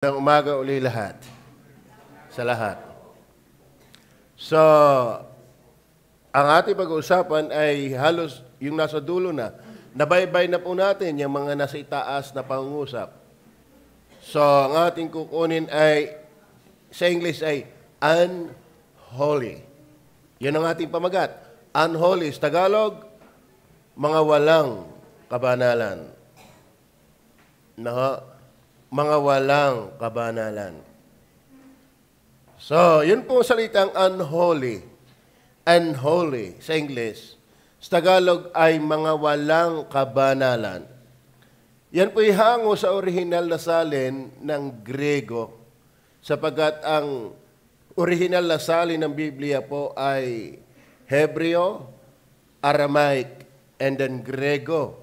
Ng umaga uli lahat. Sa lahat. So, ang ating pag-uusapan ay halos yung nasa dulo na. Nabaybay na po natin yung mga nasa itaas na pangungusap. So, ang ating kukunin ay, sa English ay, unholy. Yan ang ating pamagat. Unholy. Sa Tagalog, mga walang kabanalan. Mga walang kabanalan. So, yun po salitang unholy. Unholy sa English. Sa Tagalog ay mga walang kabanalan. Yan po'y hango sa orihinal na salin ng Grego, sapagkat ang orihinal na salin ng Biblia po ay Hebreo, Aramaic, and then Grego.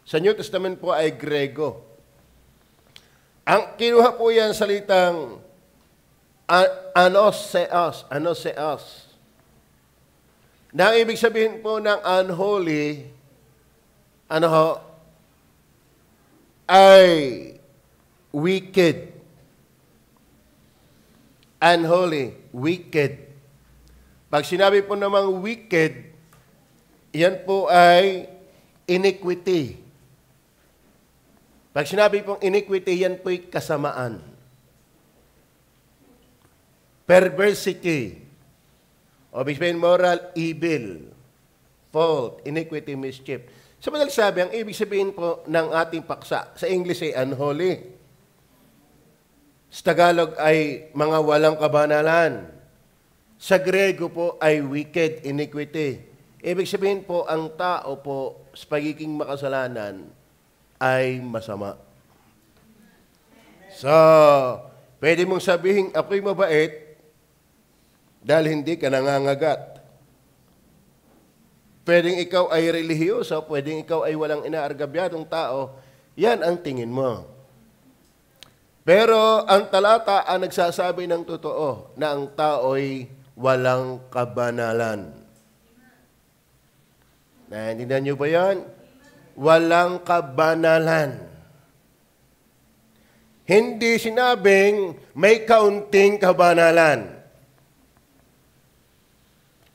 Sa New Testament po ay Grego. Ang kinuha po yan salitang anoseos. Na ang ibig sabihin po ng unholy, ay wicked. Unholy, wicked. Pag sinabi po namang wicked, yan po ay iniquity. Pag sinabi pong iniquity, yan po'y kasamaan. Perversity. O sabihin moral, evil, fault, iniquity, mischief. Sa madaling sabi, ang ibig sabihin po ng ating paksa, sa English ay unholy. Sa Tagalog ay mga walang kabanalan. Sa Grego po ay wicked, iniquity. Ibig sabihin po, ang tao po sa pagiging makasalanan ay masama. So, pwede mong sabihin, ako'y mabait dahil hindi ka nangangagat. Pwedeng ikaw ay relihiyoso, pwedeng ikaw ay walang inaargabyadong tao, yan ang tingin mo. Pero ang talata ang nagsasabi ng totoo na ang tao'y walang kabanalan. Naintindihan niyo ba yan? Walang kabanalan. Hindi sinabing may kaunting kabanalan.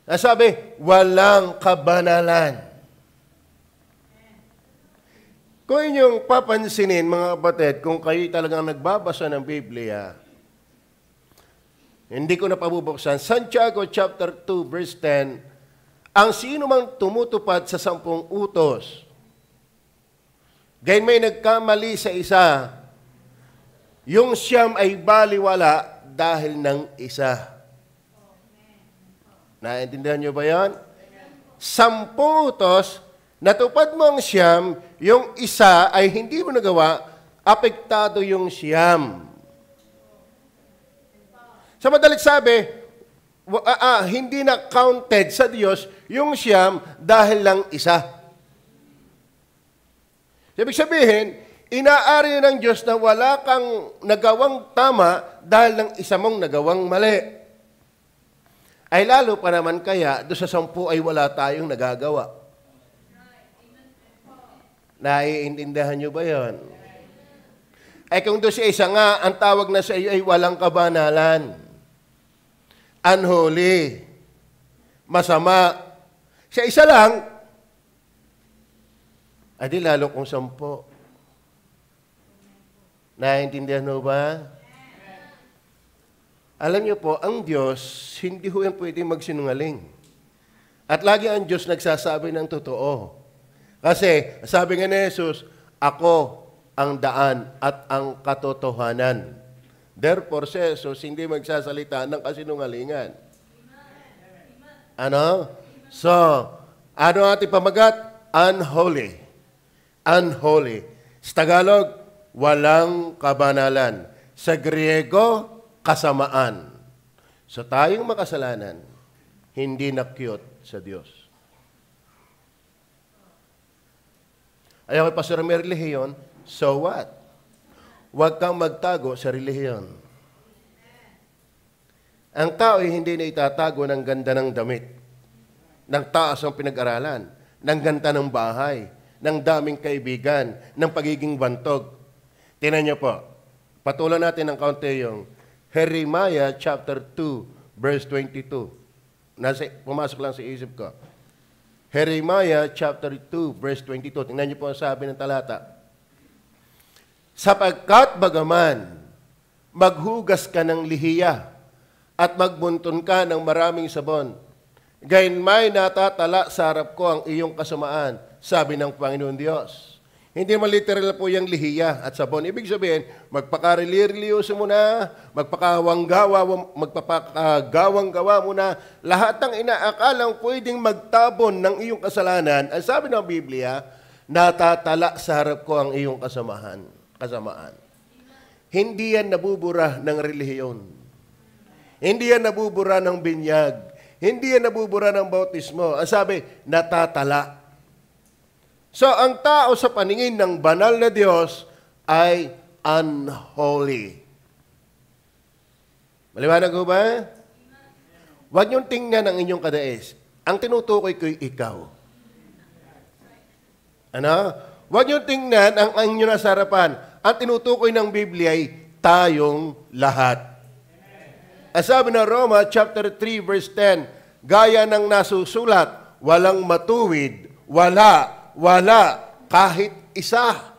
Nasabi, walang kabanalan. Kung inyong papansinin, mga kapatid, kung kayo talagang nagbabasa ng Biblia, hindi ko na pabubuksan, Santiago chapter 2, verse 10, ang sino mang tumutupad sa 10 utos, gayon may nagkamali sa isa, yung siyam ay baliwala dahil ng isa. Naintindihan niyo ba yan? 10 utos, natupad mo ang siyam, yung isa ay hindi mo nagawa, apektado yung siyam. Sa madalit sabi, hindi na counted sa Diyos yung siyam dahil lang isa. Ibig sabihin, inaari ng Diyos na wala kang nagawang tama dahil ng isa mong nagawang mali. Ay lalo pa naman kaya, doon sa 10 ay wala tayong nagagawa. Naiintindihan nyo ba yun? Ay kung doon sa isa nga, ang tawag na sa iyo ay walang kabanalan. Unholy. Masama. Sa isa lang, adi lalo kung 10. Naintindihan mo ba? Alam niyo po, ang Diyos, hindi ho yan pwedeng magsinungaling. At lagi ang Diyos nagsasabi ng totoo. Kasi, sabi nga ni Jesus, ako ang daan at ang katotohanan. Therefore, si Jesus hindi magsasalita ng kasinungalingan. Ano? So, ano ating pamagat? Unholy. Unholy. Sa Tagalog, walang kabanalan. Sa Griego, kasamaan. So tayong makasalanan, hindi na-cute sa Diyos. Ayaw kay Pastor may relihiyon, so what? Huwag kang magtago sa relihiyon. Ang tao ay hindi na itatago ng ganda ng damit, ng taas ng pinag-aralan, ng ganda ng bahay, ng daming kaibigan, ng pagiging bantog. Tingnan niyo po, Patulan natin ng kaunti yung Jeremiah chapter 2, verse 22. Pumasok lang sa isip ko. Jeremiah chapter 2, verse 22. Tingnan niyo po ang sabi ng talata. Sapagkat bagaman, maghugas ka ng lihiya at magbunton ka ng maraming sabon, gayon may natatala sa harap ko ang iyong kasamaan, sabi ng Panginoon Diyos. Hindi naman literal po yung lihiya at sabon. Ibig sabihin, magpakareliyoso mo na, magpapagawang-gawa mo na, lahat ng inaakalang pwedeng magtabon ng iyong kasalanan, ang sabi ng Biblia, natatala sa harap ko ang iyong kasamaan. Hindi yan nabubura ng relihiyon. Hindi yan nabubura ng binyag. Hindi yan nabubura ng bautismo. Ang sabi, natatala. So, ang tao sa paningin ng banal na Diyos ay unholy. Maliwanag ko ba? Huwag niyong tingnan ang inyong kadais. Ang tinutukoy ko'y ikaw. Ano? Huwag niyong tingnan ang inyong nasa harapan. Ang tinutukoy ng Biblia ay tayong lahat. Ang sabi ng Roma chapter 3 verse 10, gaya ng nasusulat, walang matuwid, wala kahit isa.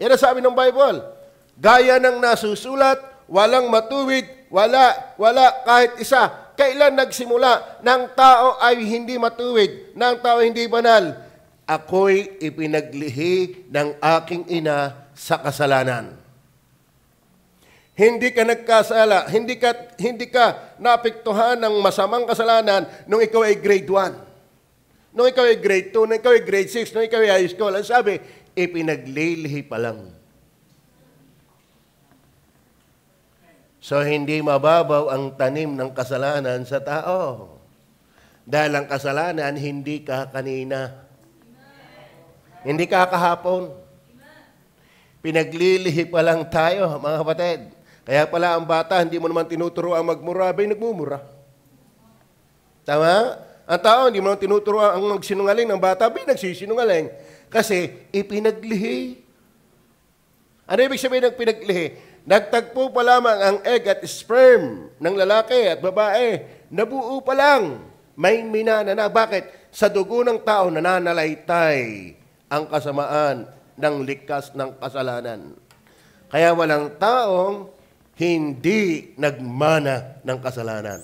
Yan ang sabi ng Bible. Gaya ng nasusulat, walang matuwid, wala kahit isa. Kailan nagsimula ng tao ay hindi matuwid, ng tao hindi banal? Ako'y ipinaglihi ng aking ina sa kasalanan. Hindi ka nagkasala, hindi ka naapektuhan ng masamang kasalanan nung ikaw ay grade 1. Nung ikaw ay grade 2, nung ikaw ay grade 6, nung ikaw ay high school, ang sabi, ipinaglilihi pa lang. So, hindi mababaw ang tanim ng kasalanan sa tao. Dahil ang kasalanan, hindi ka kanina. Hindi ka kahapon. Pinaglilihi pa lang tayo, mga kapatid. Kaya pala ang bata, hindi mo naman tinuturo ang magmura, abay nagmumura. Tama? Ang tao, hindi mo naman tinuturo ang magsinungaling ng bata, abay nagsisinungaling. Kasi ipinaglihi. Ano ibig sabihin ng pinaglihi? Nagtagpo pa lamang ang egg at sperm ng lalaki at babae. Nabuo pa lang. May minana. Bakit? Sa dugo ng tao nananalaytay ang kasamaan ng likas ng kasalanan. Kaya walang taong hindi nagmana ng kasalanan.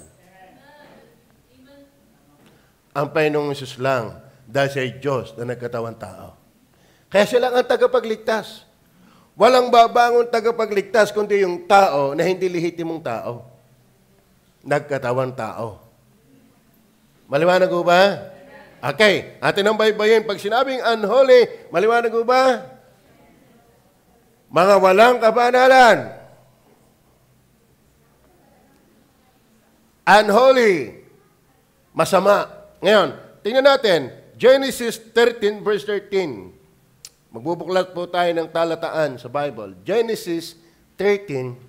Ang Panginoong Hesus lang dahil siya ay Diyos na nagkatawang tao. Kaya siya lang ang tagapagligtas. Walang babangon tagapagligtas kundi yung tao na hindi lehitimong tao. Nagkatawang tao. Maliwanag ko ba? Okay, atin ang baybayin. Pag sinabing unholy, maliwanag ko ba? Mga walang kabanalan. Unholy. Masama. Ngayon, tingnan natin. Genesis 13 verse 13. Magbubuklat po tayo ng talataan sa Bible. Genesis 13.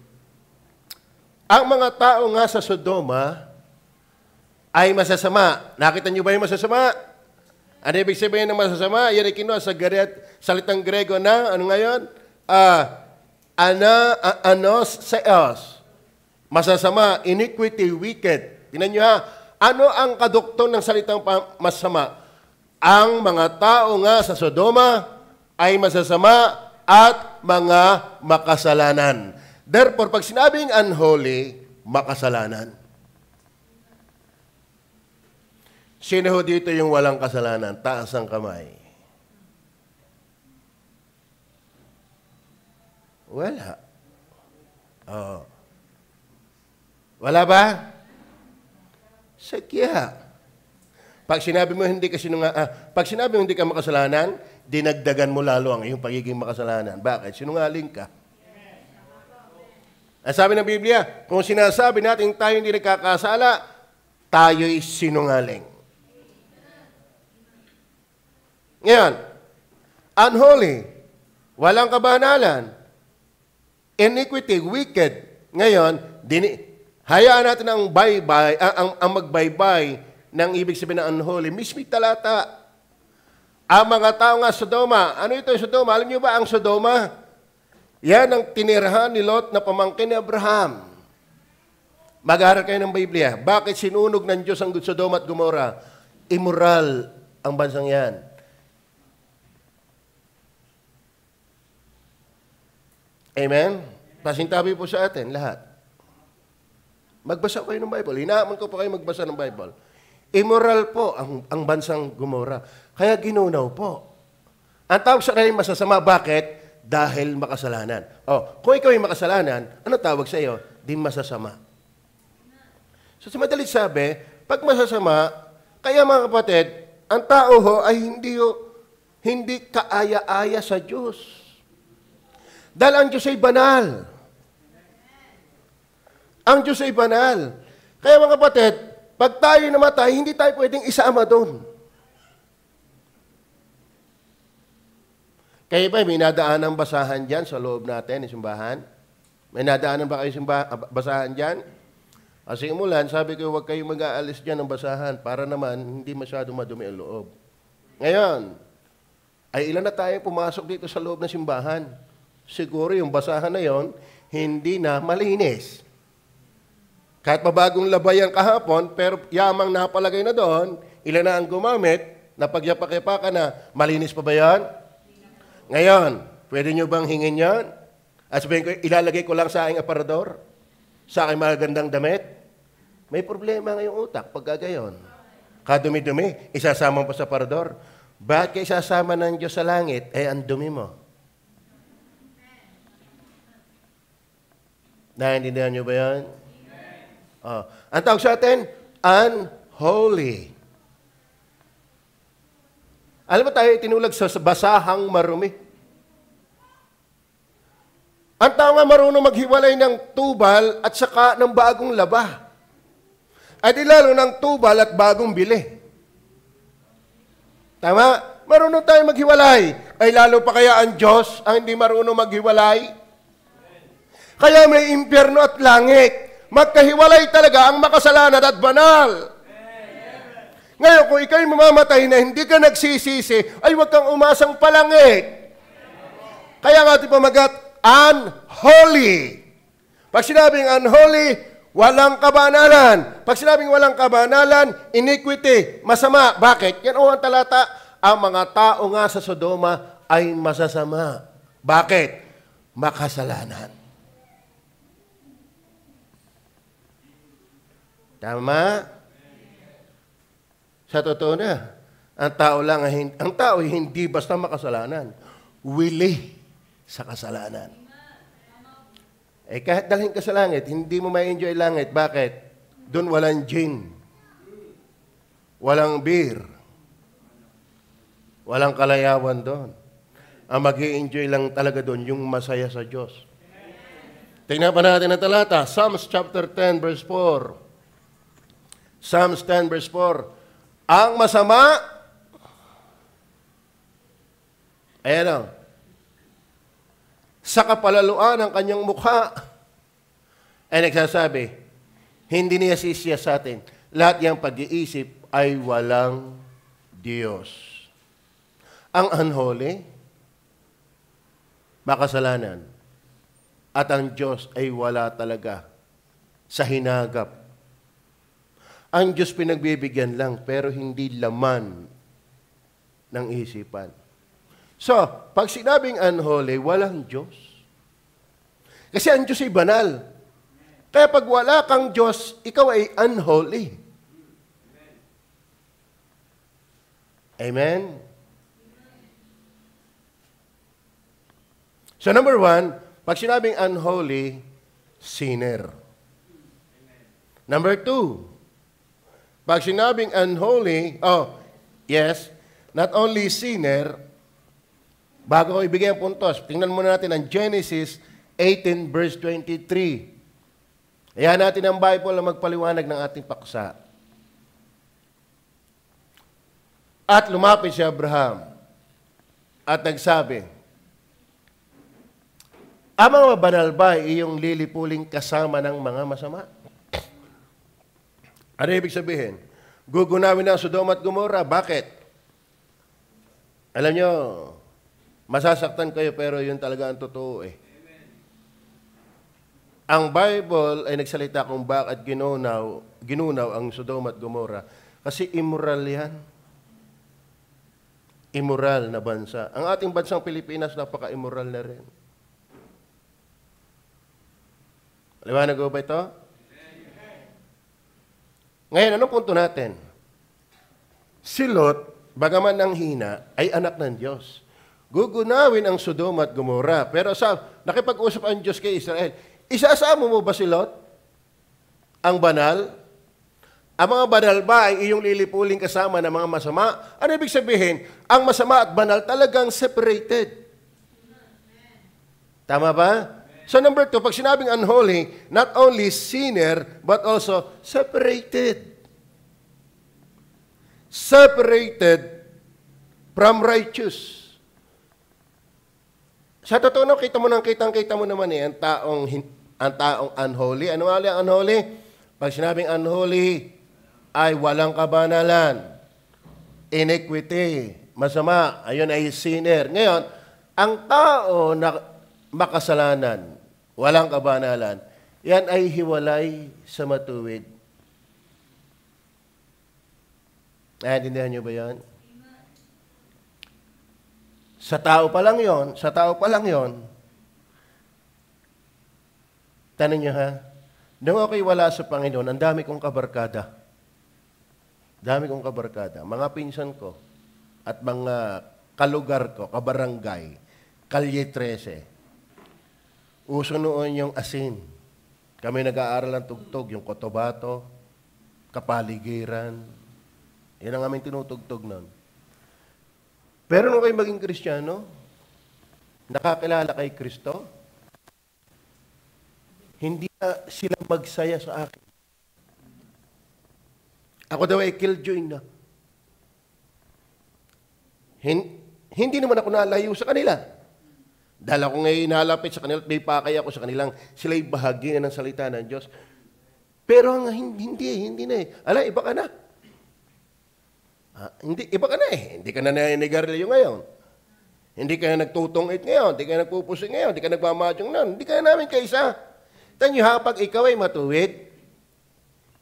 Ang mga tao nga sa Sodoma ay masasama. Nakita niyo ba yung masasama? Ano ibig sabihin ng masasama? Yan ay kinuha sa salitang Grego na, ano ngayon? Anos. Masasama, iniquity, wicked. Tingnan niyo ha, ano ang kadukton ng salitang masama? Ang mga tao nga sa Sodoma ay masasama at mga makasalanan. Therefore, pag sinabing unholy, makasalanan. Sino ho dito yung walang kasalanan? Taas ang kamay. Wala. Oh. Wala ba? Sakya. Pag sinabi mo hindi ka makasalanan, dinagdagan mo lalo ang iyong pagiging makasalanan. Bakit? Sinungaling ka. Ang sabi ng Biblia, kung sinasabi natin tayo hindi nagkakasala, tayo'y sinungaling. Ngayon, unholy, walang kabanalan, iniquity, wicked. Ngayon, hayaan natin ang magbaybay ng ibig sabihin ng unholy. Mismit talata. Ang mga tao nga Sodoma. Ano ito yung Sodoma? Alam niyo ba ang Sodoma? Yan ang tinirahan ni Lot na pamangkin ni Abraham. Mag-aaral kayo ng Biblia. Bakit sinunog ng Diyos ang Sodoma at Gomorrah? Immoral ang bansang yan. Amen? Pasintabi po sa atin, lahat. Magbasa kayo ng Bible. Hinahamon ko po kayo magbasa ng Bible. Immoral po ang bansang Gomorrah. Kaya ginunaw po. Ang tawag sa kanila masasama. Bakit? Dahil makasalanan. Kung ikaw ay makasalanan, ano tawag sa iyo? Di masasama. So, sa madalit sabi, pag masasama, kaya mga kapatid, ang tao ho ay hindi kaaya-aya sa Diyos. Dahil ang Diyos ay banal. Ang Diyos ay banal. Kaya mga kapatid, pag tayo namatay, hindi tayo pwedeng isama doon. Kaya ba, may nadaan ng basahan dyan sa loob natin, ng simbahan? May nadaanan ba kayo basahan dyan? Kasi umulan, sabi ko, huwag kayong mag-aalis dyan ng basahan para naman hindi masyado madumi ang loob. Ngayon, ay ilan na tayo pumasok dito sa loob ng simbahan? Siguro yung basahan na yon hindi na malinis. Kahit mabagong labayan kahapon, pero yamang napalagay na doon, ilan na ang gumamit, napagyapak-yapakan na, malinis pa ba yan? Ngayon, pwede nyo bang hingin yan? At sabihin ko, ilalagay ko lang sa aking aparador? Sa aking magagandang damit? May problema ngayong utak pag gagayon. Kadumi-dumi, isasama mo pa sa aparador. Bakit kayo isasama ng Diyos sa langit? Ang dumi mo. Naintindihan nyo ba yan? Ang tawag sa atin, unholy. Alam mo tayo, tinulag sa basahang marumi. Ang tao nga marunong maghiwalay ng tubal at saka ng bagong laba. At lalo ng tubal at bagong bili. Tama? Marunong tayo maghiwalay. Ay lalo pa kaya ang Diyos ang hindi marunong maghiwalay? Kaya may impyerno at langit. Magkahiwalay talaga ang makasalanan at banal. Ngayon, kung ikaw'y mamamatay na hindi ka nagsisisi, ay huwag kang umasang palangit. Kaya nga ito pamagat, unholy. Pag sinabing unholy, walang kabanalan. Pag sinabing walang kabanalan, iniquity, masama. Bakit? Yan ang talata, ang mga tao nga sa Sodoma ay masasama. Bakit? Makasalanan. Tama? Sa totoo na, ang tao ay hindi basta makasalanan. Willing sa kasalanan. Kahit dalhin ka sa langit, hindi mo ma-enjoy langit. Bakit? Doon walang gin. Walang beer. Walang kalayawan doon. Ang mag-i-enjoy lang talaga doon, yung masaya sa Diyos. Tingnan pa natin ang talata. Psalms chapter 10, verse 4. Psalms 10, verse 4. Ang masama, ayan o, sa kapalaluan ng kanyang mukha, ay nagsasabi, hindi niya sisiya sa atin. Lahat niyang pag-iisip ay walang Diyos. Ang unholy, makasalanan, at ang Diyos ay wala talaga sa hinagap. Ang Diyos pinagbibigyan lang, pero hindi laman ng isipan. So, pag sinabing unholy, walang Diyos. Kasi ang Diyos ay banal. Kaya pag wala kang Diyos, ikaw ay unholy. Amen? So, number 1, pag sinabing unholy, sinner. Number 2, pag sinabing unholy, yes, not only sinner, bago ko ibigay ang puntos, tingnan muna natin ang Genesis 18 verse 23. Ayan natin ang Bible na magpaliwanag ng ating paksa. At lumapit si Abraham at nagsabi, ang mga banal ba iyong lilipuling kasama ng mga masama? Ano ibig sabihin? Gugunawin na ang Sodoma at Gomorrah. Bakit? Alam nyo, masasaktan kayo pero yun talaga ang totoo eh. Ang Bible ay nagsalita kung bakit ginunaw ang Sodom at Gomorrah. Kasi immoral yan. Immoral na bansa. Ang ating bansang Pilipinas, napaka-immoral na rin. Liwanag ko ba ito? Ngayon, anong punto natin? Si Lot, bagaman ng hina, ay anak ng Diyos. Gugunawin ang Sodom at Gomorrah. Pero nakipag-usap ang Diyos kay Israel. Isasama mo ba si Lot? Ang banal? Ang mga banal ba ay iyong lilipuling kasama ng mga masama? Ano ibig sabihin? Ang masama at banal talagang separated. Tama ba? So number 2, pag sinabing unholy, not only sinner, but also separated. Separated from righteous. Sa totoo na, kita mo naman ang taong unholy. Ano nga ang unholy? Pag sinabing unholy, ay walang kabanalan, iniquity, masama, ayun ay sinner. Ngayon, ang tao na makasalanan, walang kabanalan, yan ay hiwalay sa matuwid. Naintindihan niyo ba yan? Sa tao pa lang yon. Tanong niyo ha, nung ako'y wala sa Panginoon, ang dami kong kabarkada. Mga pinsan ko at mga kalugar ko, kabarangay, Kalye 13. Uso noon yung asin. Kami nag-aaral ng tugtog, yung Cotabato, Kapaligiran. Yan ang aming tinutugtog noon. Pero nung kayo maging Kristiyano, nakakilala kay Kristo, hindi na sila magsaya sa akin. Ako daw ay killjoy na. Hindi naman ako nalayo sa kanila. Dahil ako ngayon nalapit sa kanila at may pakay ako sa kanilang sila'y bahagi na ng salita ng Diyos. Pero hindi na eh. Ala, iba ka na. Iba ka na eh. Hindi ka na naninigarilyo ngayon. Hindi ka na nagtutungit ngayon. Hindi ka na nagpupusing ngayon. Hindi ka nagmamadyong ngayon. Hindi ka na namin kaisa. Tanyo ha, pag ikaw ay matuwid,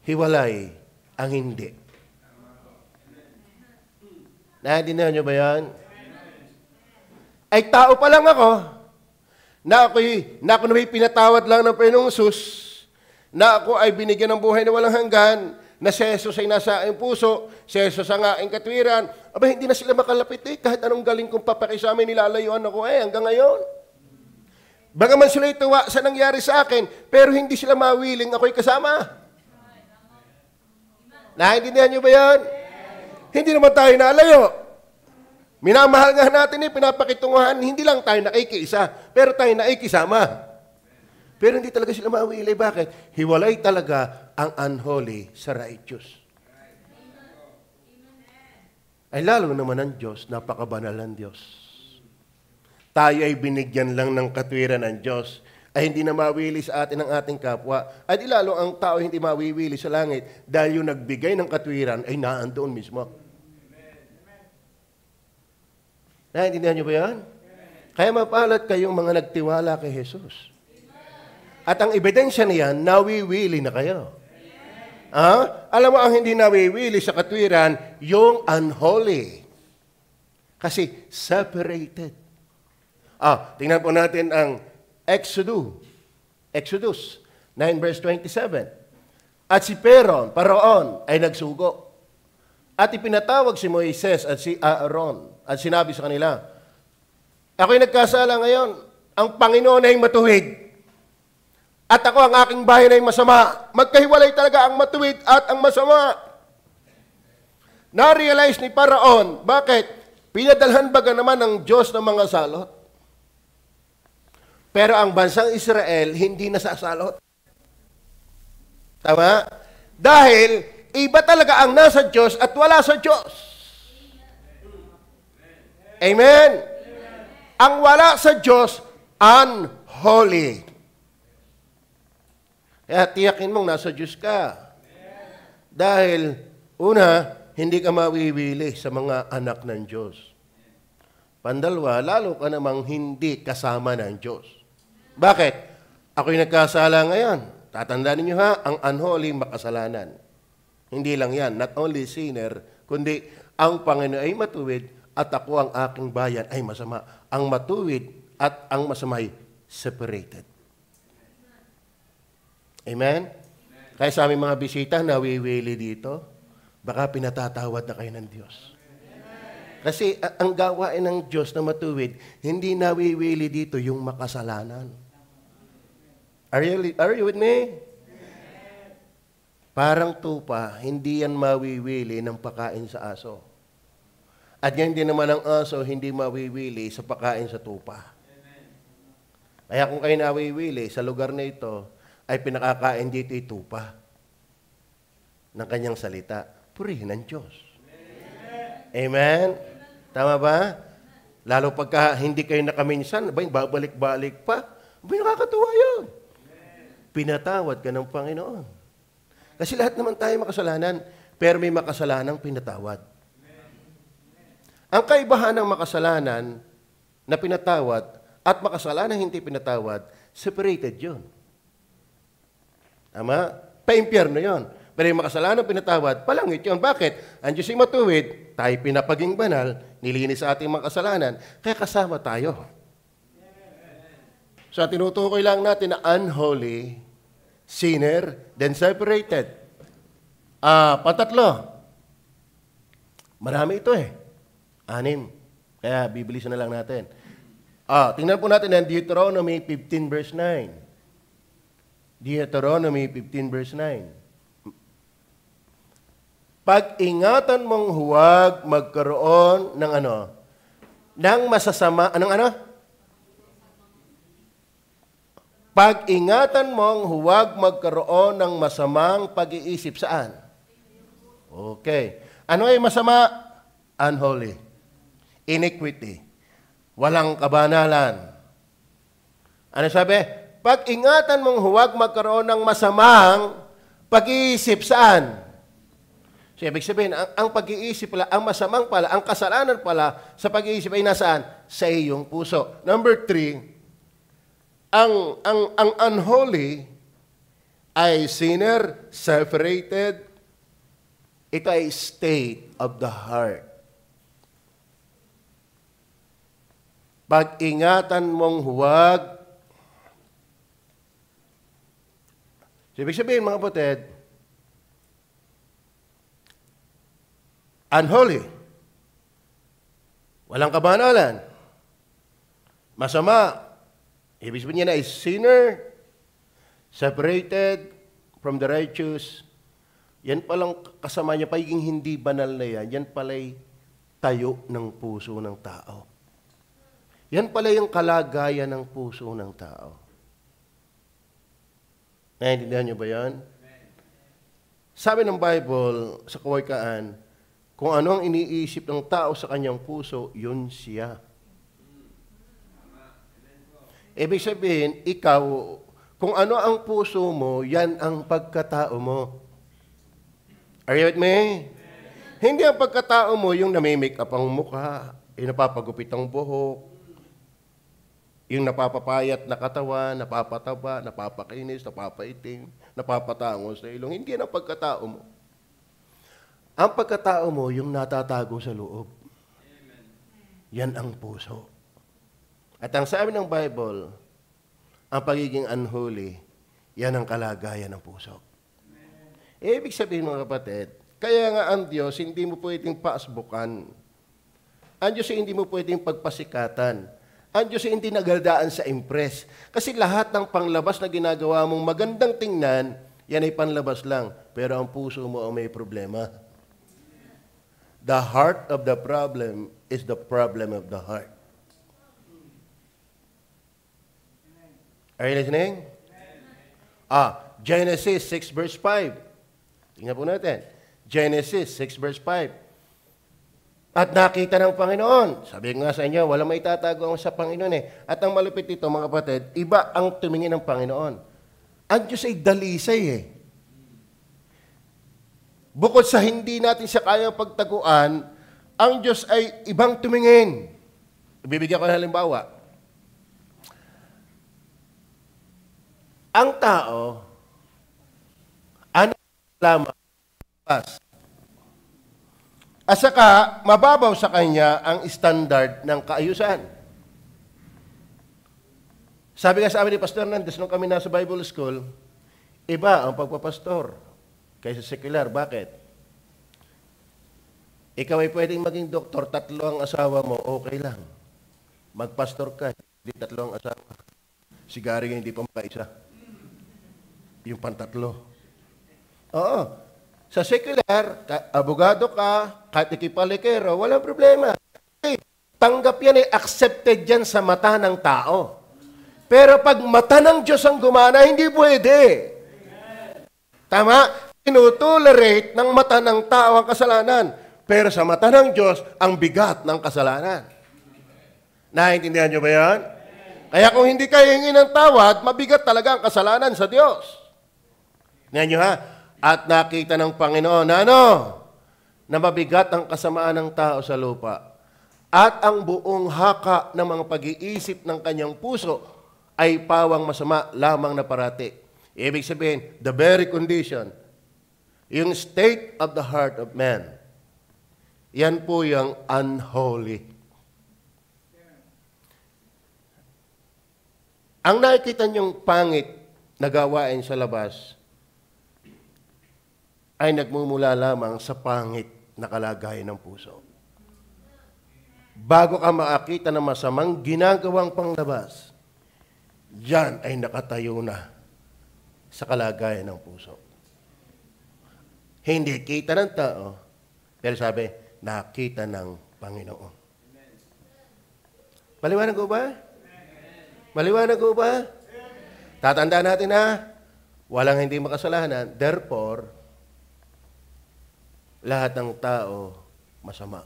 hiwalay ang hindi. Naintindihan niyo ba yan? Ay tao pa lang ako, na ako na may pinatawad lang ng Panginoong Hesus, na ako ay binigyan ng buhay na walang hanggan, na si Jesus ay nasa aking puso, si Jesus ang aking katwiran. Aba, hindi na sila makalapit eh. Kahit anong galing kong papakisama, nilalayuan ako hanggang ngayon. Bagaman sila ituwa sa nangyari sa akin, pero hindi sila mawiling ako'y kasama. Naintindihan niyo ba yan? Hindi naman tayo nalayo. Minamahal nga natin pinapakitunguhan, hindi lang tayo nakikiisa, pero tayo nakikisama. Pero hindi talaga sila mawili. Bakit? Hiwalay talaga ang unholy sa righteous. Ay lalo naman ang Diyos, napakabanal ang Diyos. Tayo ay binigyan lang ng katwiran ng Diyos, ay hindi na mawili sa atin ang ating kapwa. At ilalo ang tao hindi mawiwili sa langit dahil yung nagbigay ng katwiran ay naandoon mismo. Naintindihan niyo ba yan? Kaya mapalad kayong mga nagtiwala kay Jesus. At ang ebidensya niyan, nawiwili na kayo. Alam mo ang hindi nawiwili sa katwiran, yung unholy. Kasi separated. Tingnan po natin ang Exodus 9 verse 27. At si Paraon ay nagsugo. At ipinatawag si Moises at si Aaron at sinabi sa kanila, ako'y nagkasala ngayon, ang Panginoon ay matuwid. At ako ang aking bayan ay masama. Magkahiwalay talaga ang matuwid at ang masama. Na-realize ni Paraon, bakit? Pinadalhan baga naman ng Diyos ng mga salot. Pero ang bansang Israel, hindi nasasalot. Tama? Dahil, iba talaga ang nasa Diyos at wala sa Diyos. Amen? Ang wala sa Diyos, unholy. Kaya tiyakin mong nasa Diyos ka. Dahil, una, hindi ka mawiwili sa mga anak ng Diyos. Pandalwa, lalo ka namang hindi kasama ng Diyos. Bakit? Ako'y nagkasala ngayon. Tatandaan ninyo ha, ang unholy makasalanan. Hindi lang yan, not only sinner, kundi ang Panginoon ay matuwid at ako ang aking bayan ay masama. Ang matuwid at ang masamay separated. Amen? Kaya sa aming mga bisita, nawiwili dito, baka pinatatawad na kayo ng Diyos. Kasi ang gawain ng Diyos na matuwid, hindi nawiwili dito yung makasalanan. Are you with me? Parang tupa, hindi yan mawiwili ng pakain sa aso. At yan din naman ang aso, hindi mawiwili sa pakain sa tupa. Kaya kung kayo nawiwili sa lugar na ito, ay pinakakain dito yung tupa ng kanyang salita. Purihin ng Diyos. Amen? Tama ba? Lalo pagka hindi kayo nakaminsan, babalik-balik pa. Nakakatuwa yun. Pinatawad ka ng Panginoon. Kasi lahat naman tayo makasalanan, pero may makasalanang pinatawad. Ang kaibahan ng makasalanan na pinatawad at makasalanan hindi pinatawad, separated yun. Tama? Pa-impyerno yun. Pero yung makasalanan pinatawad, palangit yun. Bakit? Ang Diyos ay matuwid, tayo pinapaging banal, nilinis sa ating mga kasalanan, kaya kasama tayo. So, tinutukoy lang natin na unholy, sinner, then separated. Patatlo. Marami ito eh. 6. Kaya bibilisan na lang natin. Tingnan po natin ang Deuteronomy 15 verse 9. Deuteronomy 15 verse 9. Pag-ingatan mong huwag magkaroon ng ng masasama, Pag-ingatan mong huwag magkaroon ng masamang pag-iisip saan? Okay. Ano ay masama? Unholy. Iniquity. Walang kabanalan. Ano sabi? Pag-ingatan mong huwag magkaroon ng masamang pag-iisip saan? So, ibig sabihin, ang pag-iisip pala, ang masamang pala, ang kasalanan pala sa pag-iisip ay nasaan? Sa iyong puso. Number 3, ang unholy ay sinner, separated. Ito ay state of the heart. Pag-ingatan mong huwag. So, ibig sabihin, mga kapatid, unholy. Walang kabanalan. Masama. Ibig sabihin niya na is sinner, separated from the righteous. Yan palang kasama niya, pagiging hindi banal na yan, yan pala'y tayo ng puso ng tao. Yan pala yung kalagayan ng puso ng tao. Naiintindihan niyo ba yan? Sabi ng Bible sa Kawikaan, kung ano ang iniisip ng tao sa kanyang puso, yun siya. Ibig sabihin, ikaw, kung ano ang puso mo, yan ang pagkatao mo. Are you with me? Hindi ang pagkatao mo yung namimake up ang mukha, yung napapagupit ang buhok, yung napapapayat na katawan, napapataba, napapakinis, napapaitim, napapatangos sa ilong. Hindi yan ang pagkatao mo. Ang pagkatao mo, yung natatago sa loob. Yan ang puso. At ang sabi ng Bible, ang pagiging unholy, yan ang kalagayan ng puso. Ibig sabihin mga kapatid, kaya nga ang Diyos hindi mo pwedeng paasbukan. Ang Diyos hindi mo pwedeng pagpasikatan. Ang Diyos hindi nagaldaan sa impress. Kasi lahat ng panglabas na ginagawa mong magandang tingnan, yan ay panlabas lang. Pero ang puso mo ang may problema. The heart of the problem is the problem of the heart. Are you listening? Genesis 6 verse 5. Tingnan po natin. Genesis 6 verse 5. At nakita ng Panginoon. Sabi nga sa inyo, walang may tatago sa Panginoon eh. At ang malupit dito mga kapatid, iba ang tumingin ng Panginoon. Ang Diyos ay dalisay eh. Bukod sa hindi natin siya kayang pagtaguan, ang Diyos ay ibang tumingin. Bibigyan ko ng halimbawa. Ang tao, ano lamang pas. At saka, mababaw sa kanya ang standard ng kaayusan. Sabi nga sa amin ni Pastor Hernandez, nung kami nasa Bible School, iba ang pagpapastor kaysa secular. Bakit? Ikaw ay pwedeng maging doktor, 3 ang asawa mo, okay lang. Magpastor ka, hindi 3 ang asawa. Si Gary hindi pa makaisa. Yung pantatlo. Oo. Sa secular, abogado ka, kahit ikipalikero, walang problema. Tanggap yan, accepted yan sa mata ng tao. Pero pag mata ng Diyos ang gumana, hindi pwede. Tama? Tinutolerate ng mata ng tao ang kasalanan. Pero sa mata ng Diyos, ang bigat ng kasalanan. Naintindihan niyo ba yan? Kaya kung hindi kayo hingi ng tawad, mabigat talaga ang kasalanan sa Diyos. Ngayon nyo ha? At nakita ng Panginoon na na mabigat ang kasamaan ng tao sa lupa. At ang buong haka ng mga pag-iisip ng kanyang puso ay pawang masama lamang na parati. Ibig sabihin, the very condition, yung state of the heart of man, yan po yung unholy. Ang nakikita niyong pangit na gawain sa labas ay nagmumula lamang sa pangit na kalagayan ng puso. Bago ka makakita ng masamang ginagawang panglabas, diyan ay nakatayo na sa kalagayan ng puso. Hindi kita ng tao, pero sabi, nakita ng Panginoon. Maliwanag ko ba? Maliwanag ko ba? Tatandaan natin walang hindi makasalanan. Therefore, lahat ng tao masama.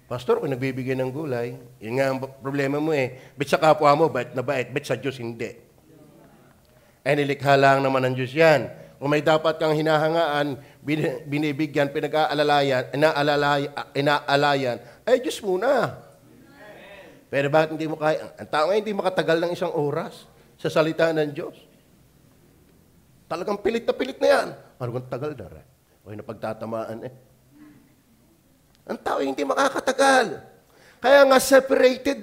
Pastor, kung nagbibigay ng gulay, yun nga ang problema mo Bet sa kapwa mo, bait na bait, bet sa Diyos hindi. Nilikha lang naman ng Diyos yan. Kung may dapat kang hinahangaan, binibigyan, inaalayan, ay Diyos muna. Pero bakit hindi mo kaya? Ang tao ngayon hindi makatagal ng 1 oras sa salita ng Diyos. Talagang pilit na yan. Parang tagal na rin. O napagtatamaan Ang tao hindi makakatagal. Kaya nga separated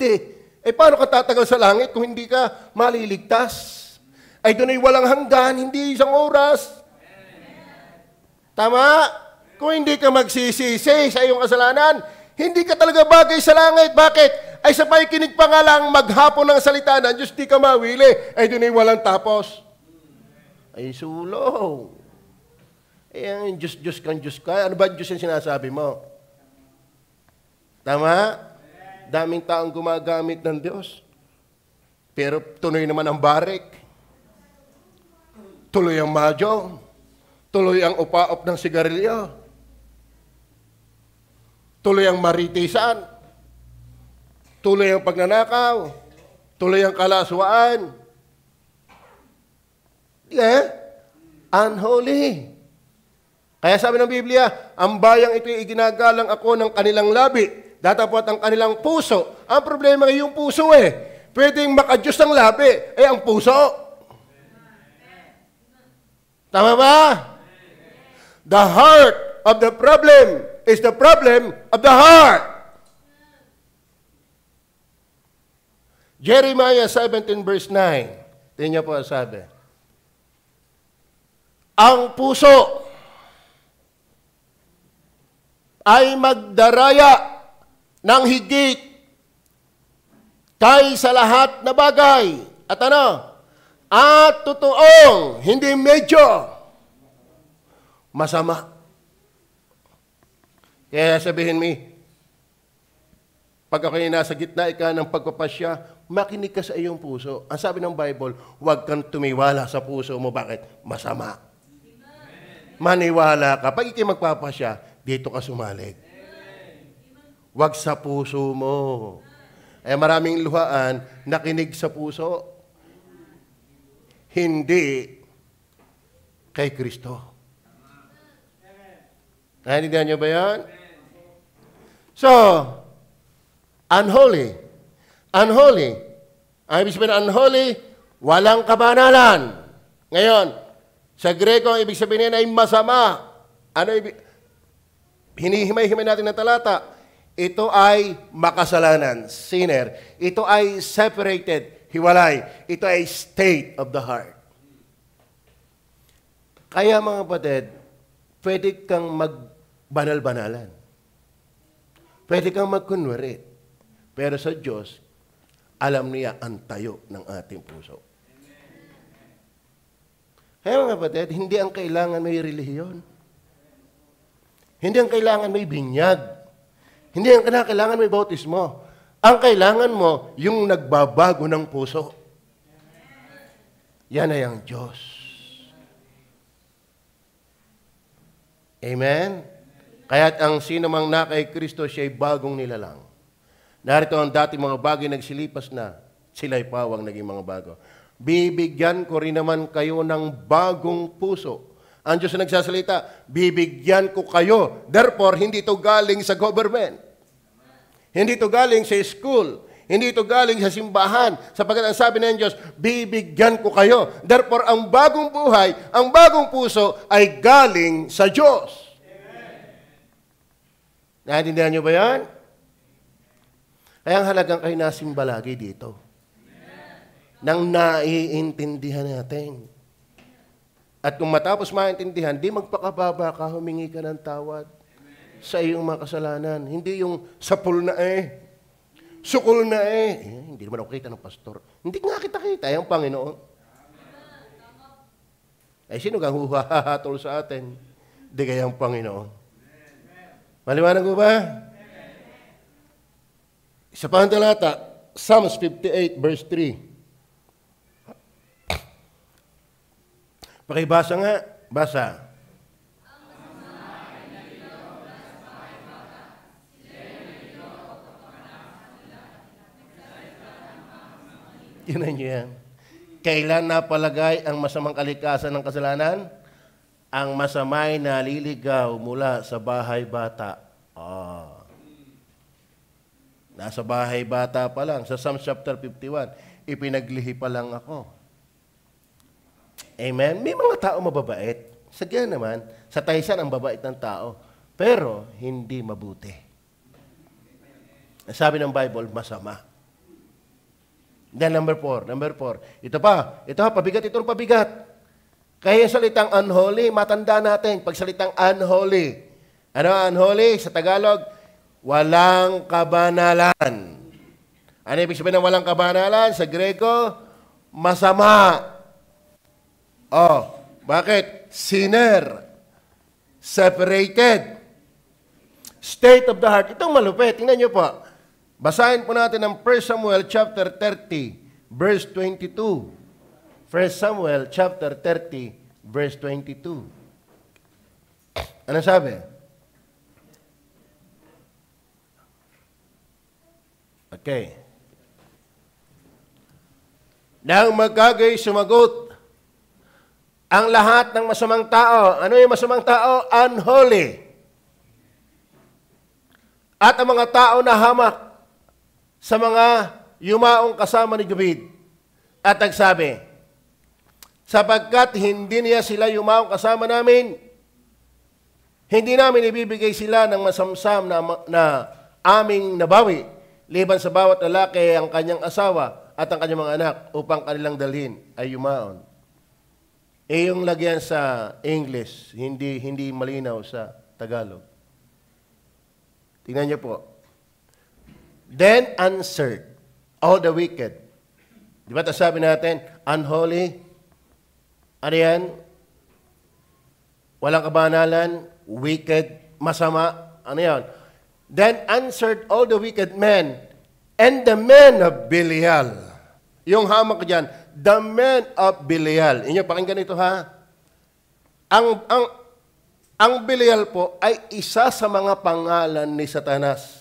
paano ka tatagal sa langit kung hindi ka maliligtas? Ay doon ay walang hanggan, hindi 1 oras. Tama? Kung hindi ka magsisisi sa iyong kasalanan, hindi ka talaga bagay sa langit. Bakit? Ay sa pakikinig pa nga lang maghapon ng salita ng Diyos, di ka mawili. Ay doon ay walang tapos. Ay sulong. Ang Diyos kang Diyos ka. Ano ba Diyos yung sinasabi mo? Tama? Daming taong gumagamit ng Diyos. Pero tuloy naman ang barik. Tuloy ang mahjong. Tuloy ang upaop ng sigarilyo. Tuloy ang maritisan. Tuloy ang pagnanakaw. Tuloy ang kalaswaan. Unholy. Kaya sabi ng Biblia, ang bayang ito'y iginagalang ako ng kanilang labi, datapot ang kanilang puso. Ang problema ay yung puso Pwedeng makadyos ang labi, ang puso. Tama ba? The heart of the problem is the problem of the heart. Jeremiah 17 verse 9. Tingnan niyo po ang sabi. Ang puso ay magdaraya ng higit kaysa lahat na bagay. At At totoong, hindi medyo masama. Kaya sabihin mo, pag ako'y nasa gitna ng pagpapasya, makinig ka sa iyong puso. Ang sabi ng Bible, huwag kang tumiwala sa puso mo. Bakit? Masama. Maniwala ka. Pag ikay magpapasya, dito ka sumalig. Huwag sa puso mo. Ay maraming luhaan, nakinig sa puso. Hindi kay Kristo. Naintindihan niyo ba yan? So, unholy. Unholy. Ang ibig sabihin unholy, walang kabanalan. Ngayon, sa Greko, ang ibig sabihin ay masama. Ano ibig? Hinihimay-himay natin ng talata. Ito ay makasalanan, sinner. Ito ay separated, hiwalay. Ito ay state of the heart. Kaya mga kapatid, pwede kang magbanal-banalan. Pwede kang magkunwari. Pero sa Diyos, alam niya ang tayo ng ating puso. Kaya mga kapatid, hindi ang kailangan may relihiyon. Hindi ang kailangan may binyag. Hindi ang kailangan may bautismo. Ang kailangan mo, yung nagbabago ng puso. Yan ay ang Diyos. Amen? Kaya't ang sino mang na kay Kristo, siya'y bagong nilalang. Narito ang dati mga bagay nagsilipas na, sila'y pawang naging mga bago. Bibigyan ko rin naman kayo ng bagong puso. Ang Diyos na nagsasalita, bibigyan ko kayo. Therefore, hindi ito galing sa government. Hindi ito galing sa school. Hindi ito galing sa simbahan. Sapagkat ang sabi ng Diyos, bibigyan ko kayo. Therefore, ang bagong buhay, ang bagong puso ay galing sa Diyos. Naintindihan niyo ba yan? Kaya ang halagang kayo nasimba lagi dito. Nang naiintindihan natin. At kung matapos maintindihan, di magpakababa ka, humingi ka ng tawad sa iyong mga kasalanan. Hindi yung sapul na sukul na hindi naman ako kita ng pastor. Hindi nga kita-kita, yung Panginoon. Ay, sino kang huhahatol sa atin? Hindi kayang Panginoon. Maliwanag mo ba? Isa pa ang talata, Psalms 58 verse 3. Pakibasa nga. Basa. Tinan niyo yan. Kailan napalagay ang masamang kalikasan ng kasalanan? Ang masamay naliligaw mula sa bahay bata. Nasa bahay bata pa lang. Sa Psalms chapter 51, ipinaglihi pa lang ako. Amen? May mga tao mababait. Sagyan naman, sa taysan ang babait ng tao. Pero, hindi mabuti. Sabi ng Bible, masama. Then number 4. Ito pa, pabigat itong pabigat. Kaya salitang unholy, matanda natin. Pag salitang unholy. Ano unholy? Sa Tagalog, walang kabanalan. Ano ibig sabihin ng walang kabanalan? Sa Greko, masama. Bakit? Sinner. Separated. State of the heart. Itong malupit. Tingnan niyo po. Basahin po natin ang 1 Samuel chapter 30, verse 22. 1 Samuel chapter 30, verse 22. Ano sabi? Okay. Nang magkagay sumagot ang lahat ng masamang tao. Ano yung masamang tao? Unholy. At ang mga tao na hamak sa mga yumaong kasama ni David. At nagsabi, sapagkat hindi niya sila yumaong kasama namin, hindi namin ibibigay sila ng masamsam na aming nabawi, liban sa bawat lalaki ang kanyang asawa at ang kanyang mga anak upang kanilang dalhin ay yumaon. Yung lagyan sa English, hindi malinaw sa Tagalog. Tingnan niyo po. Then answered all the wicked. Di ba sabi natin, unholy? Ano yan? Walang kabanalan, wicked, masama. Ano yan? Then answered all the wicked men and the men of Belial. Yung hamak dyan, the men of Belial. Inyo, pakinggan ito ha. Ang Belial po ay isa sa mga pangalan ni Satanas.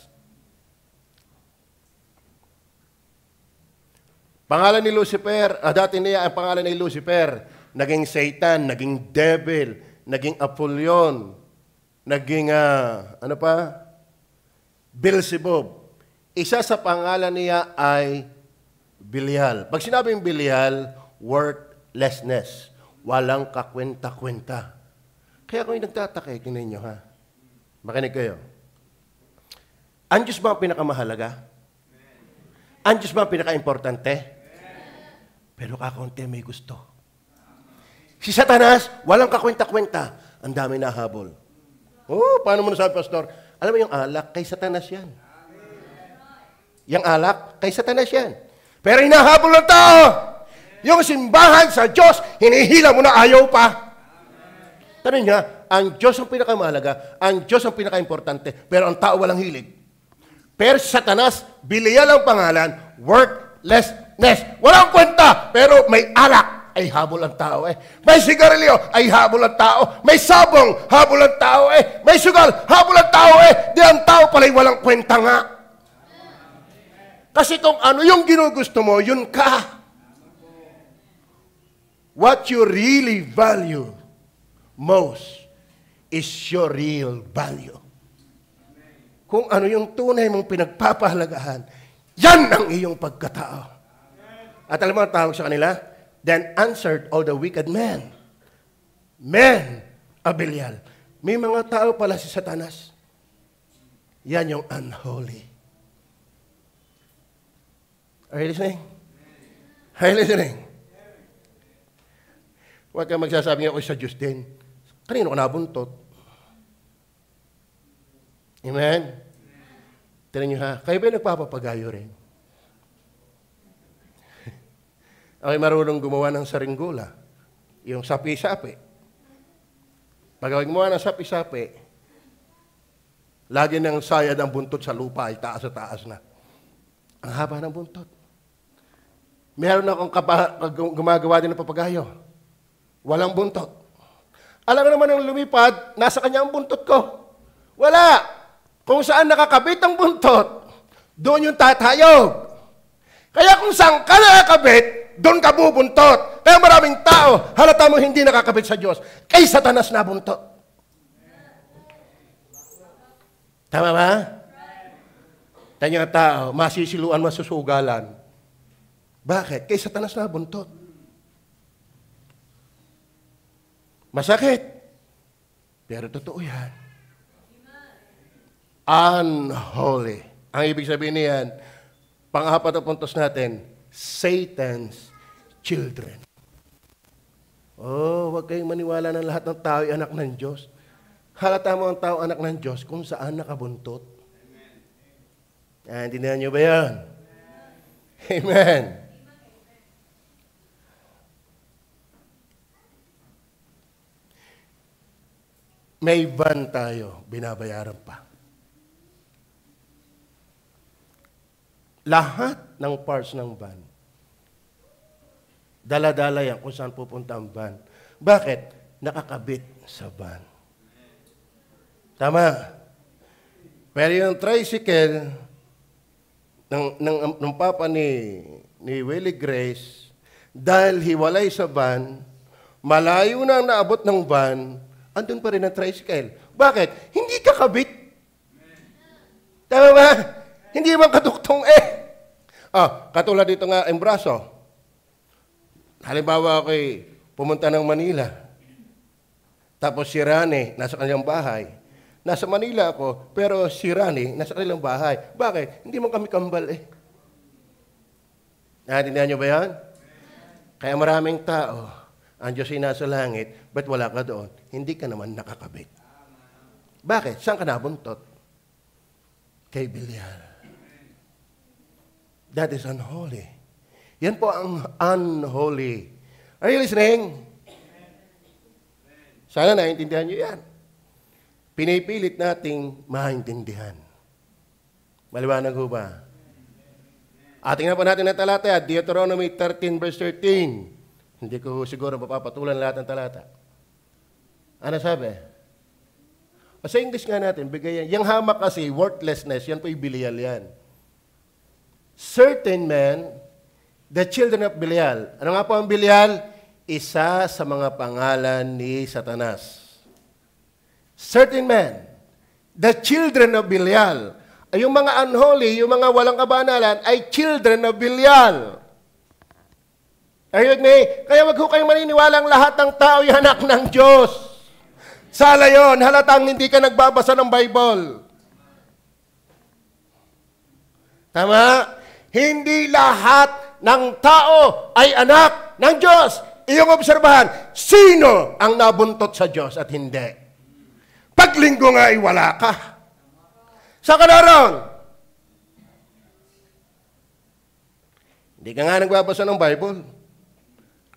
Pangalan ni Lucifer, dati niya ang pangalan ni Lucifer, naging Satan, naging Devil, naging Apollyon, naging, Beelzebub. Isa sa pangalan niya ay Belial. Pag sinabing Belial, worthlessness. Walang kakwenta-kwenta. Kaya kung nagtataka, tingnan nyo ha. Makinig kayo. Ang Diyos ba ang pinakamahalaga? Ang Diyos ba ang pinaka-importante? Pero kakaunti may gusto. Si Satanas, walang kakwenta-kwenta. Ang dami na habol. Oh, paano mo nasabi, Pastor? Alam mo yung alak, kay Satanas yan. Yung alak, kay Satanas yan. Pero hinahabol ng tao. Yung simbahan sa Diyos, hinihila mo na ayaw pa. Tanong niya, ang Diyos ang pinakamahalaga, ang Diyos ang pinaka-importante, pero ang tao walang hilig. Pero Satanas, Belial ang pangalan, worthlessness. Walang kwenta, pero may alak, ay habol ang tao eh. May sigarilyo, ay habol ang tao. May sabong, habol ang tao eh. May sugal, habol ang tao eh. Di ang tao pala'y walang kwenta nga. Kasi kung ano yung ginugusto mo, yun ka. What you really value most is your real value. Kung ano yung tunay mong pinagpapahalagahan, yan ang iyong pagkatao. At alam mo ang tawag sa kanila? Then answered all the wicked men. Men of Belial. May mga tao pala si Satanas. Yan yung unholy. Are you listening? Are you listening? Huwag kang magsasabing ako sa Diyos din. Kanino ka nabuntot? Amen? Tignan niyo ha, kayo ba nagpapapagayo rin? Ako'y marunong gumawa ng saringgula. Yung sapi-sapi. Pag ako'y gumawa ng sapi-sapi, lagi ng sayad ang buntot sa lupa ay taas sa taas na. Ang haba ng buntot. Meron akong gumagawa din ng papagayo. Walang buntot. Alam mo naman nung lumipad, nasa kanya ang buntot ko. Wala. Kung saan nakakabit ang buntot, doon yung tatayog. Kaya kung saan ka nakakabit, doon ka bubuntot. Kaya maraming tao, halata mo hindi nakakabit sa Diyos. Kay Satanas na buntot. Tama ba? Tanyang tao, masisiluan, masusugalan. Bakit? Kay Satanas na buntot. Masakit. Pero totoo yan. Unholy. Ang ibig sabihin niyan, pang-apat na puntos natin, Satan's children. Oh, huwag kayong maniwala ng lahat ng tao ay anak ng Diyos. Halata mo ang tao anak ng Diyos kung saan nakabuntot. Intindihan niyo ba yan? Amen. May van tayo, binabayaran pa. Lahat ng parts ng van, dala-dala yan kung saan pupunta ang van. Bakit? Nakakabit sa van. Tama. Pero yung tricycle ng papa ni Willie Grace, dahil hiwalay sa van, malayo na ang naabot ng van, andun pa rin ang tricycle. Bakit? Hindi kakabit. Tama ba? Hindi man katuktong katulad dito nga ang braso. Halimbawa ako'y pumunta ng Manila. Tapos si Rani, nasa kanyang bahay. Nasa Manila ako, pero si Rani, nasa kanilang bahay. Bakit? Hindi man kami kambal Naintindihan niyo ba yan? Kaya maraming tao, ang Diyos ay nasa langit, ba't wala ka doon? Hindi ka naman nakakabit. Bakit? Saan ka nabuntot? Kay Belial. That is unholy. Yan po ang unholy. Are you listening? Sana naintindihan niyo yan. Pinipilit nating maintindihan. Maliwanag ho ba? Tingnan po natin ang talata, Deuteronomy 13 verse 13. Hindi ko siguro mapapatulan lahat ng talata. Ano sabi? Sa English nga natin, bigay yan. Yung hamak kasi, worthlessness, yan po yung Belial yan. Certain men, the children of Belial. Ano nga po ang Belial? Isa sa mga pangalan ni Satanas. Certain men, the children of Belial, ay yung mga unholy, yung mga walang kabanalan, ay children of Belial. Are you with me? Kaya wag ho kayong maniniwalang lahat ng tao ay anak ng Diyos. Sala yon, halatang hindi ka nagbabasa ng Bible. Tama? Hindi lahat ng tao ay anak ng Diyos. Iyong obserbahan, sino ang nabuntot sa Diyos at hindi? Paglinggo nga ay wala ka. Sa kanaron, hindi ka nga nagbabasa ng Bible.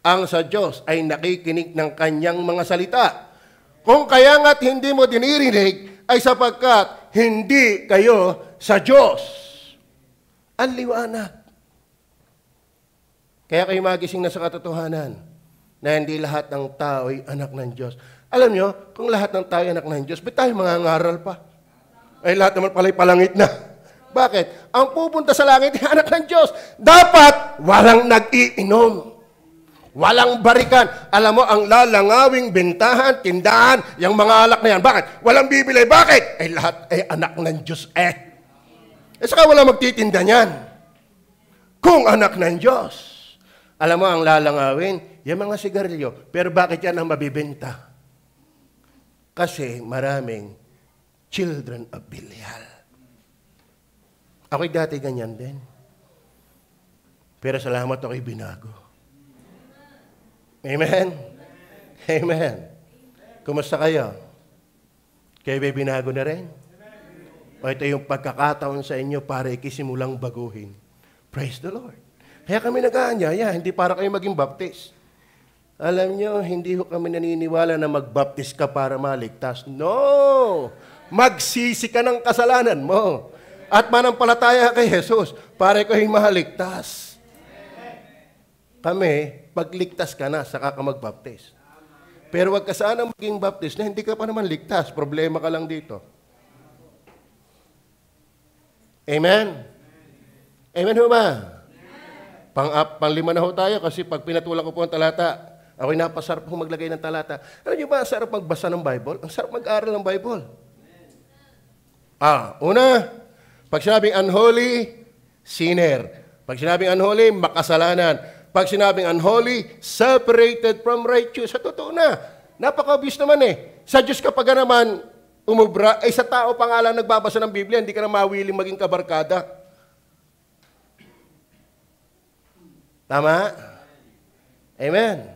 Ang sa Diyos ay nakikinig ng kanyang mga salita. Kung kaya nga't hindi mo dinirinig, ay sapagkat hindi kayo sa Diyos. Ang liwanag. Kaya kayo magising na sa katotohanan na hindi lahat ng tao ay anak ng Diyos. Alam nyo, kung lahat ng tao ay anak ng Diyos, ba't tayo mangangaral pa? Ay lahat naman pala'y palangit na. Bakit? Ang pupunta sa langit ay anak ng Diyos. Dapat walang nag-iinom. Walang barikan. Alam mo, ang lalangawing bentahan, tindahan, yung mga alak na yan. Bakit? Walang bibili. Bakit? Ay lahat ay anak ng Diyos saka wala magtitinda niyan. Kung anak ng Diyos. Alam mo, ang lalangawin, yung mga sigarilyo. Pero bakit yan ang mabibenta? Kasi maraming children of Belial. Ako'y dati ganyan din. Pero salamat ako'y binago. Amen? Amen. Kumusta kayo? Kayo ba'y binago na rin? O ito yung pagkakataon sa inyo para ikisimulang baguhin. Praise the Lord. Kaya kami nag-aanyaya, hindi para kayo maging baptist. Alam nyo, hindi ho kami naniniwala na magbaptist ka para maligtas. No! Magsisi ka ng kasalanan mo. At manampalataya kay Jesus para kayo mahaligtas. Kami, pagligtas ka na, saka ka magbaptist. Pero wag ka sana maging baptist na hindi ka pa naman ligtas. Problema ka lang dito. Amen? Amen ho ba? Pang-lima na ho tayo kasi pag pinatulang ko po ang talata, ako'y napasarap kong maglagay ng talata. Alam niyo ba, ang sarap magbasa ng Bible? Ang sarap mag-aral ng Bible. Una, pag sinabing unholy, sinner. Pag sinabing unholy, makasalanan. Pag sinabing unholy, separated from righteous. Sa totoo na. Napaka-obvious naman Sa Diyos kapag naman umubra, ay sa tao pa nga lang nagbabasa ng Biblia, hindi ka na mawiling maging kabarkada. Tama? Amen.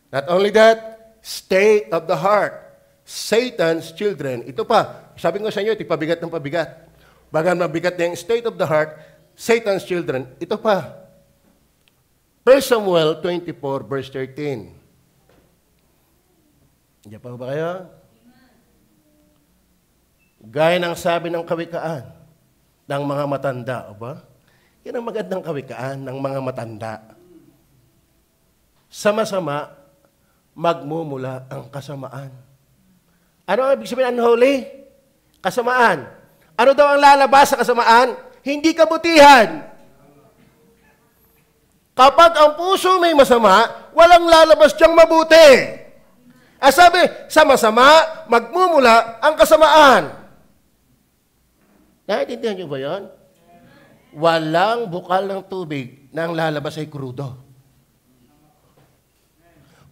Not only that, state of the heart. Satan's children. Ito pa, sabi ko sa inyo, ito pabigat ng pabigat. Bagan mabigat na yung state of the heart, Satan's children. Ito pa, 1 Samuel 24, verse 13. Diyan pa ba kayo? Gaya ng sabi ng kawikaan ng mga matanda, o ba? Yan ang magandang kawikaan ng mga matanda. Sama-sama, magmumula ang kasamaan. Ano ang ibig sabihin unholy? Kasamaan. Ano daw ang lalabas sa kasamaan? Hindi kabutihan. Kapag ang puso may masama, walang lalabas diyang mabuti. Sabi, sa masama, magmumula ang kasamaan. Naiintindihan niyo ba yun? Walang bukal ng tubig na ang lalabas ay krudo.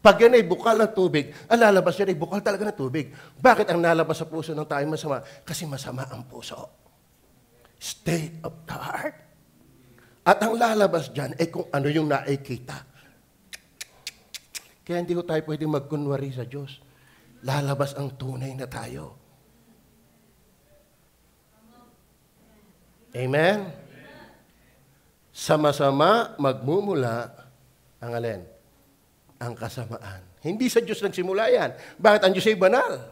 Pag yan ay bukal ng tubig, ang lalabas yan ay bukal talaga ng tubig. Bakit ang lalabas sa puso ng tao masama? Kasi masama ang puso. State of the heart. At ang lalabas dyan ay kung ano yung nakikita. Kaya hindi ko tayo pwede magkunwari sa Diyos. Lalabas ang tunay na tayo. Amen? Sama-sama magmumula ang alin? Ang kasamaan. Hindi sa Diyos nagsimula yan. Bakit? Ang Diyos ay banal.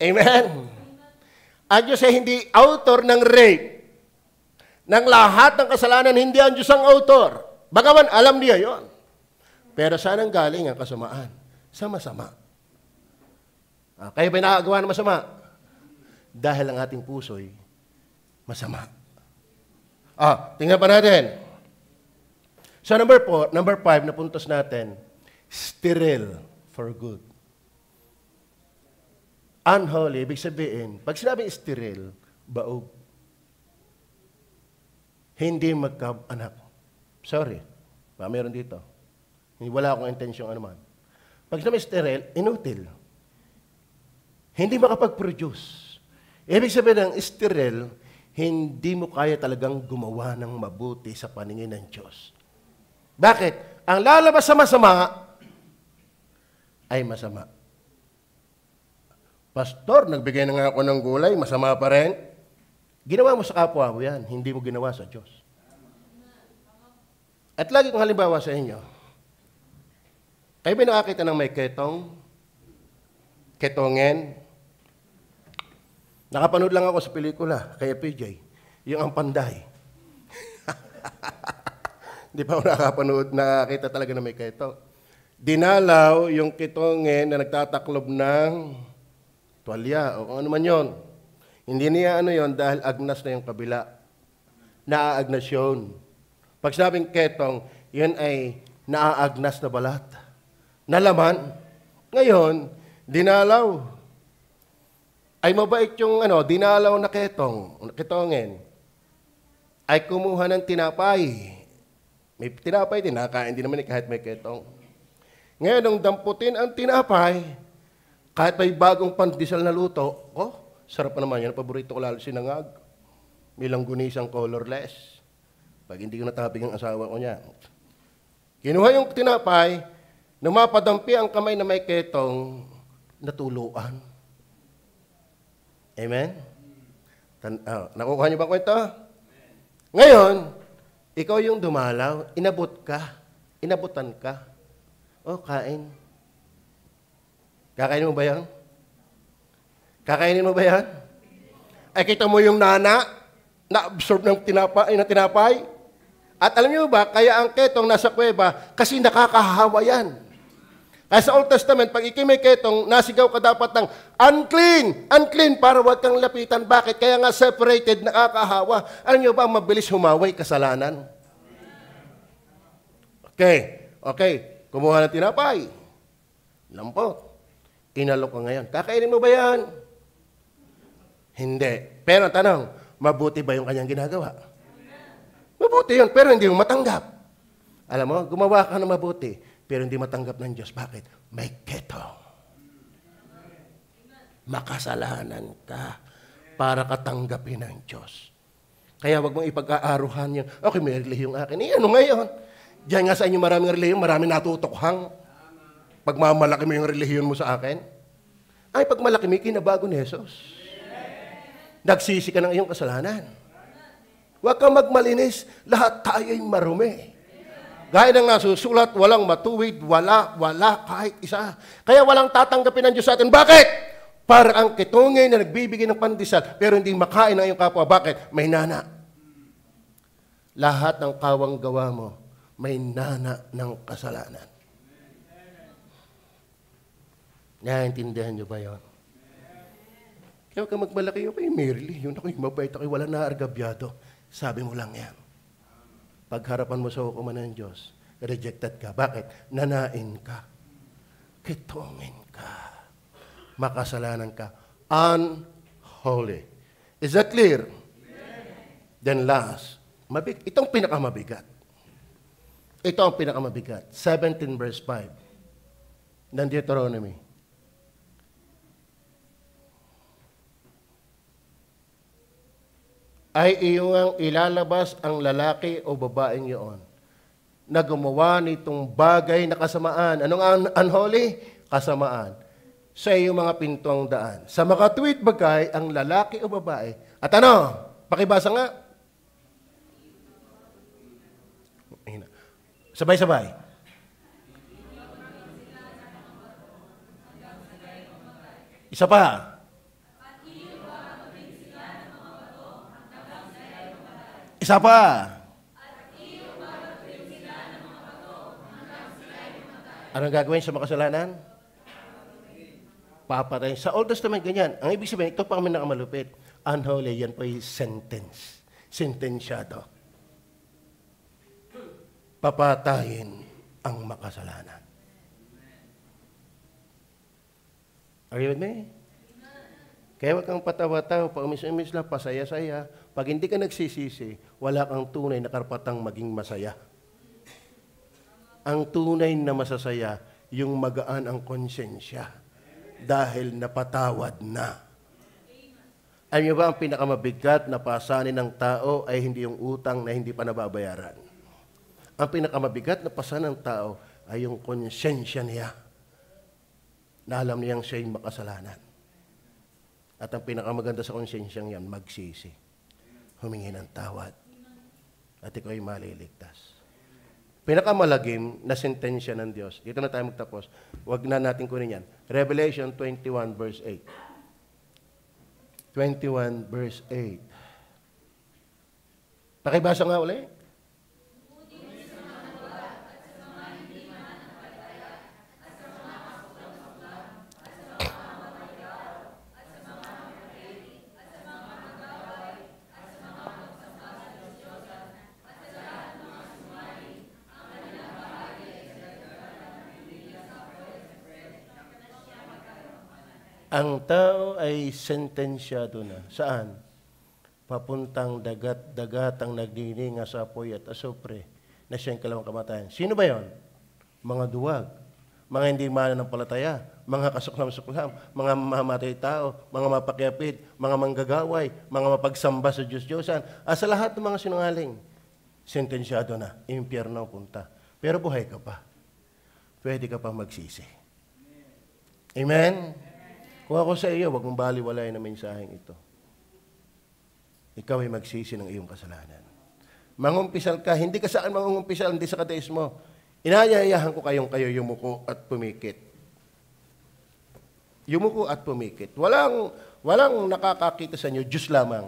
Amen? Ang Diyos ay hindi author ng rape. Ng lahat ng kasalanan, hindi ang Diyos ang author. Bagaman, alam niya yon. Pero saan ang galing ang kasamaan? Sama-sama. Kaya ba nakagawa ng masama? Dahil ang ating puso'y masama. Tingnan pa natin. So number 5 na puntos natin, sterile for good. Unholy, ibig sabihin, pag sinabing sterile, baog. Hindi magkaanak. Sorry. Meron dito. Wala akong intensyong anuman. Pag sinabi sterile, inutil. Hindi makapag-produce. Ibig sabihin ng sterile, hindi mo kaya talagang gumawa ng mabuti sa paningin ng Diyos. Bakit? Ang lalabas sa masama ay masama. Pastor, nagbigay na nga ako ng gulay, masama pa rin. Ginawa mo sa kapwa mo yan, hindi mo ginawa sa Diyos. At lagi kong halimbawa sa inyo, kayo ba nakakita ng may ketongin? Nakapanood lang ako sa pelikula, kay PJ, yung ang panday. Di pa ako nakakita talaga na may ketong. Dinalaw yung ketongin na nagtataklob ng tuwalya, o kung ano man yun. Hindi niya yon dahil agnas na yung kabila. Naaagnas yun. Pag sinabing ketong, yun ay naaagnas na balat. Nalaman. Ngayon, dinalaw. Ay mabait yung dinalaw na ketongin. Ay kumuha ng tinapay. May tinapay din, nakakain din naman kahit may ketong. Ngayon, nung damputin ang tinapay, kahit may bagong pandesal na luto, sarap pa naman yan. Paborito ko lalo sinangag. May langgunisang colorless. Pag hindi ko natapig ang asawa ko niya. Kinuha yung tinapay, numapadampi ang kamay na may ketong, natuluan. Amen? Nakukuha niyo ba kwento? Ngayon, ikaw yung dumalaw, inabutan ka. Kain. Kakainin mo ba yan? Kakainin mo ba yan? Ay, kita mo yung na-absorb ng tinapay. At alam niyo ba, kaya ang ketong nasa kuweba, kasi nakakahawa yan. Kaya sa Old Testament, pag ikimay ketong, nasigaw ka dapat ng unclean, para wag kang lapitan. Bakit? Kaya nga separated, nakakahawa. Alam niyo ba, mabilis humaway kasalanan? Okay. Kumuha ng tinapay. Lampot. Inalok ka ngayon. Kakainin mo ba yan? Hindi. Pero ang tanong, mabuti ba yung kanyang ginagawa? Mabuti yun, pero hindi mo matanggap. Alam mo, gumawa ka ng mabuti, pero hindi matanggap ng Diyos. Bakit? May ketong. Makasalanan ka para katanggapin ng Diyos. Kaya wag mong ipag-aaruhan yung, okay, may relihiyon akin. Ano ngayon? Diyan nga sa inyo maraming relihiyon, maraming natutukhang. Pagmamalaki mo yung relihiyon mo sa akin. Ay, pag malaki mo, kinabago ni Jesus. Nagsisi ka ng iyong kasalanan. Huwag kang magmalinis, lahat tayo'y marumi. Gaya ng nasusulat, walang matuwid, wala kahit isa. Kaya walang tatanggapin ng Diyos sa atin. Bakit? Para ang ketongin na nagbibigay ng pandesal, pero hindi makain ng iyong kapwa. Bakit? May nana. Lahat ng kawang gawa mo, may nana ng kasalanan. Naintindihan niyo ba yun? Kaya huwag kang magmalaki, okay, Merly, yun ako'y mabait, ako'y wala na argabyado. Sabi mo lang yan. Pagharapan mo sa hukuman ng Diyos, rejected ka. Bakit? Nanain ka. Ketongin ka. Makasalanan ka. Unholy. Is that clear? Then last, itong pinakamabigat. Ito ang pinakamabigat. 17 verse 5 ng Deuteronomy. Ay iyong ilalabas ang lalaki o babaeng iyon na gumawa nitong bagay na kasamaan. Anong unholy? Kasamaan. Sa iyong mga pintuang daan. Sa makatuwid bagay ang lalaki o babae. At ano? Pakibasa nga. Sabay-sabay. Isa pa. Isa pa. Anong gagawin sa makasalanan? Papatay. Sa Old Testament, ganyan. Ang ibig sabihin, ito pa kami nakamalupit. Unholy, yan po yung sentence. Sentensyado. Papatayin ang makasalanan. Are you with me? Kaya huwag kang patawa-tawa, paumis-umis lang, pasaya-saya. Pag hindi ka nagsisisi, wala kang tunay na karapatang maging masaya. Ang tunay na masasaya, yung magaan ang konsensya dahil napatawad na. Alam niyo ba, ang pinakamabigat na pasanin ng tao ay hindi yung utang na hindi pa nababayaran. Ang pinakamabigat na pasanin ng tao ay yung konsensya niya na alam niyang siya'y makasalanan. At ang pinakamaganda sa konsensyang yan, magsisi. Humingi ng tawad. At ikaw ay maliligtas. Pinakamalagim na sentensya ng Diyos. Dito na tayo magtapos. Huwag na natin kunin yan. Revelation 21 verse 8. 21 verse 8. Pakibasa nga ulit. Ang tao ay sentensyado na. Saan? Papuntang dagat-dagatang nagdininga sa apoy at asupre na siyang kalawang kamatayan. Sino ba yon? Mga duwag, mga hindi mananampalataya, mga kasuklam-suklam, mga mamamatay tao, mga mapakyapid, mga manggagaway, mga mapagsamba sa Diyos-Diyosan. Sa lahat ng mga sinungaling, sentensyado na, impyerno ang punta. Pero buhay ka pa. Pwede ka pa magsisi. Amen? Kung ako sa iyo, wag mong baliwalayin ang mensaheng ito. Ikaw ay magsisi ng iyong kasalanan. Mangumpisal ka, hindi ka saan mangumpisal, hindi sa kateismo. Inayayahan ko kayo yumuko at pumikit. Yumuko at pumikit. Walang nakakakita sa inyo, Diyos lamang.